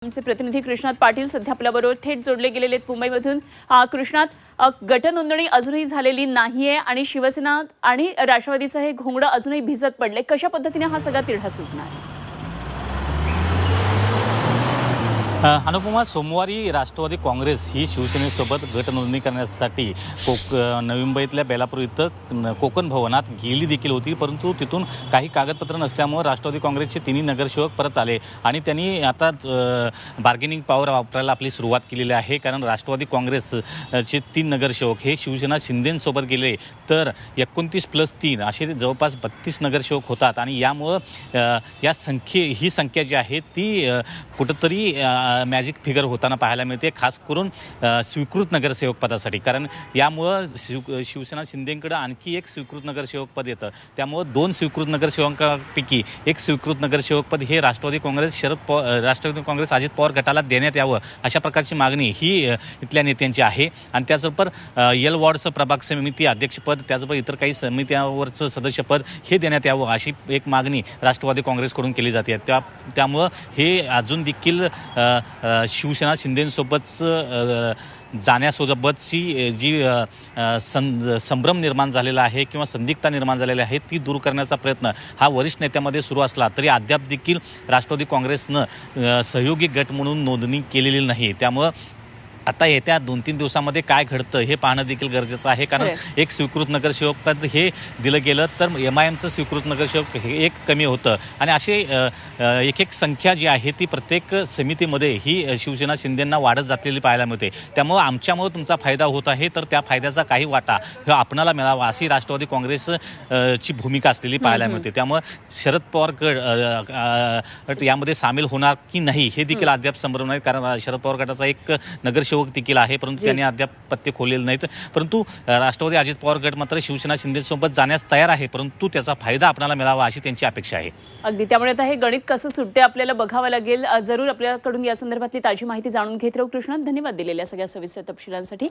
आमचे प्रतिनिधी कृष्णात पाटील सध्या आपल्याबरोबर थेट जोडले गेलेले आहेत मुंबईमधून। कृष्णात, गटनोंदणी अजूनही झालेली नाहीये आणि शिवसेना आणि राष्ट्रवादीचं हे घोंगडं अजूनही भिजत पडले। कशा पद्धतीने हा सगळा तिढा सुटणार? अनुपमा, सोमवारी राष्ट्रवादी काँग्रेस ही शिवसेनेसोबत गटनोंदणी करण्यासाठी नवी मुंबईतल्या बेलापूर इथं कोकण भवनात गेली देखील होती, परंतु तिथून काही कागदपत्र नसल्यामुळे राष्ट्रवादी काँग्रेसचे तिन्ही नगरसेवक परत आले आणि त्यांनी आता बार्गेनिंग पॉवर वापरायला आपली सुरुवात केलेली आहे। कारण राष्ट्रवादी काँग्रेसचे 3 नगरसेवक हे शिवसेना शिंदेसोबत गेले तर 29+3 असे जवळपास 32 नगरसेवक होतात आणि यामुळं ही संख्या जी आहे ती कुठंतरी मॅजिक फिगर होताना पाहायला मिळते, खास करून स्वीकृत नगरसेवक पदासाठी। कारण यामुळं शिवसेना शिंदेकडे आणखी एक स्वीकृत नगरसेवक पद येतं, त्यामुळं 2 स्वीकृत नगरसेवकांपैकी एक स्वीकृत नगरसेवक पद हे राष्ट्रवादी काँग्रेस अजित पवार गटाला देण्यात यावं, अशा प्रकारची मागणी ही इथल्या नेत्यांची आहे। आणि त्याचबरोबर एल वॉर्डचं प्रभाग समिती अध्यक्षपद, त्याचबरोबर इतर काही समित्यांवरचं सदस्यपद हे देण्यात यावं, अशी एक मागणी राष्ट्रवादी काँग्रेसकडून केली जाते। त्यामुळं हे अजून देखील शिवसेना शिंदेसोबतच जाण्यासोबतची जी संभ्रम निर्माण झालेला आहे किंवा संदिग्धता निर्माण झालेली आहे ती दूर करण्याचा प्रयत्न हा वरिष्ठ नेत्यामध्ये सुरू असला तरी अद्याप देखील राष्ट्रवादी काँग्रेसनं सहयोगी गट म्हणून नोंदणी केलेली नाही। त्यामुळं आता येत्या 2-3 दिवसामध्ये काय घडतं हे पाहणं देखील गरजेचं आहे। कारण एक स्वीकृत नगरसेवक पद हे दिलं गेलं तर MIMचं स्वीकृत नगरसेवक हे एक कमी होतं आणि असे एक संख्या जी आहे ती प्रत्येक समितीमध्ये ही शिवसेना शिंदेंना वाढत जातलेली पाहायला मिळते। त्यामुळं आमच्यामुळं तुमचा फायदा होत आहे तर त्या फायद्याचा काही वाटा हा आपणाला मिळावा अशी राष्ट्रवादी काँग्रेसची भूमिका असलेली पाहायला मिळते। त्यामुळं शरद पवार गट यामध्ये सामील होणार की नाही हे देखील अद्याप संभ्रम नाही। कारण शरद पवार गटाचा एक नगरसेवक देखील आहे, परंतु त्यांनी अद्याप पत्ते खोललेले नाहीत। परंतु राष्ट्रवादी अजित पवार गट मात्र शिवसेना शिंदेसोबत जाण्यास तयार आहे, परंतु त्याचा फायदा आपल्याला मिळावा अशी त्यांची अपेक्षा आहे। अगदी, त्यामुळे आता हे गणित कसं सुटते आपल्याला बघावं लागेल। जरूर आपल्याकडून या संदर्भातली ताजी माहिती जाणून घेत राहू। कृष्णात, धन्यवाद दिलेल्या सगळ्या सविस्तर तपशिलांसाठी।